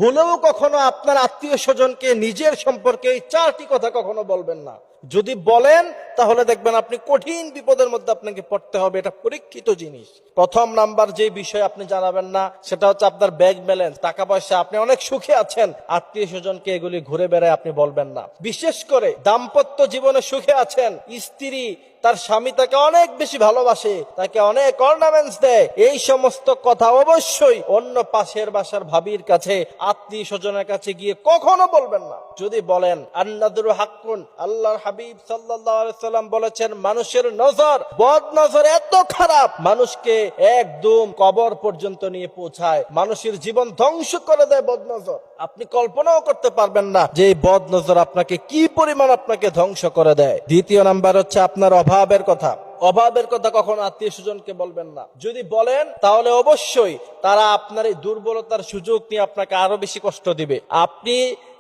ভুলেও কখনো আপনার আত্মীয় স্বজনকে নিজের সম্পর্কে এই 4টি কথা কখনো বলবেন না। যদি বলেন তাহলে দেখবেন আপনি কঠিন বিপদের মধ্যে আপনাকে পড়তে হবে। এটা পরীক্ষিত জিনিস। প্রথম নাম্বার যে বিষয় আপনি জানাবেন না সেটা হচ্ছে আপনার ব্যাংক ব্যালেন্স, টাকা পয়সা। আপনি অনেক সুখে আছেন, আত্মীয় স্বজনকে এগুলি ঘুরে বেড়ায় আপনি বলবেন না। বিশেষ করে দাম্পত্য জীবনে সুখে আছেন, স্ত্রী তার স্বামী তাকে অনেক বেশি ভালোবাসে, তাকে অনেক অর্নামেন্টস দেয়, এই সমস্ত কথা অবশ্যই অন্য পাশের বাসার ভাবির কাছে, আত্মীয় স্বজনের কাছে গিয়ে কখনো বলবেন না। যদি বলেন, আন্নাদুরু হাক্কুন, আল্লাহর হাবিব সাল্লাল্লাহু আলাইহি সাল্লাম বলেছেন, মানুষের নজর, বদ নজর এত খারাপ, মানুষকে একদম কবর পর্যন্ত নিয়ে পৌঁছায়, মানুষের জীবন ধ্বংস করে দেয় বদ নজর। আপনি কল্পনাও করতে পারবেন না যে এই বদ নজর আপনাকে কি পরিমাণ আপনাকে ধ্বংস করে দেয়। দ্বিতীয় নাম্বার হচ্ছে আপনার অভাবের কথা। অভাবের কথা কখনো আত্মীয় স্বজনকে বলবেন না। যদি বলেন তাহলে অবশ্যই তারা আপনার এই দুর্বলতার সুযোগ নিয়ে আপনাকে আরো বেশি কষ্ট দিবে। আপনি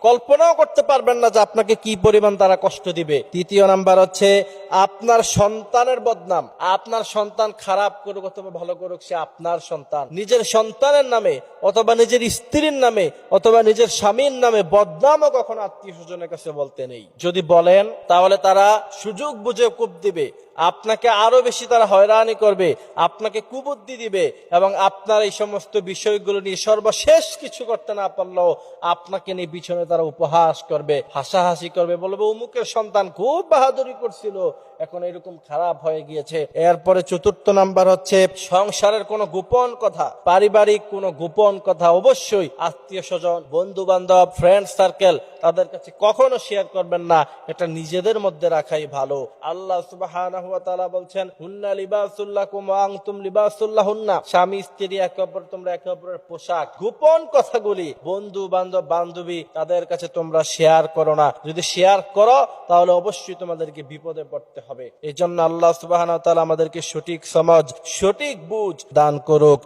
কল্পনাও করতে পারবেন না যে আপনাকে কি পরিমাণ তারা কষ্ট দিবে। তৃতীয় নাম্বার হচ্ছে আপনার সন্তানের বদনাম। আপনার সন্তান খারাপ করুক অথবা ভালো করুক, সে আপনার সন্তান। নিজের সন্তানের নামে অথবা নিজের স্ত্রীর নামে অথবা নিজের স্বামীর নামে বদনামও কখনো আত্মীয় স্বজনের কাছে বলতে নেই। যদি বলেন তাহলে তারা সুযোগ বুঝে কূপ দিবে, আপনাকে আরো বেশি তারা হয়রানি করবে, আপনাকে কুবুদ্ধি দিবে এবং আপনার এই সমস্ত বিষয়গুলো নিয়ে সর্বশেষ কিছু করতে না পারলেও আপনাকে নিয়ে পিছনে তারা উপহাস করবে, হাসাহাসি করবে, বলবে অমুকের সন্তান খুব বাহাদুরি করছিল, এখন এরকম খারাপ হয়ে গিয়েছে। এরপরে চতুর্থ নাম্বার হচ্ছে সংসারের কোনো গোপন কথা, পারিবারিক কোনো গোপন কথা অবশ্যই আত্মীয় স্বজন, বন্ধু বান্ধব, ফ্রেন্ড সার্কেল তাদের কাছে কখনো শেয়ার করবেন না। এটা নিজেদের মধ্যে রাখাই ভালো। আল্লাহ সুবহানাহু ওয়া তাআলা বলছেন, হুন্না লিবাসুল লাকুম ওয়া আনতুম লিবাসুল লাহুন্না, স্বামী স্ত্রী একে অপর, তোমরা একে অপরের পোশাক। গোপন কথাগুলি বন্ধু বান্ধব, বান্ধবী তাদের কাছে তোমরা শেয়ার করো না। যদি শেয়ার করো তাহলে অবশ্যই তোমাদেরকে বিপদে পড়তে হবে। এই জন্য আল্লাহ সুবহানাহু ওয়া তাআলা আমাদেরকে সঠিক সমাজ, সঠিক বুঝ দান করুক।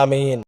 আমিন।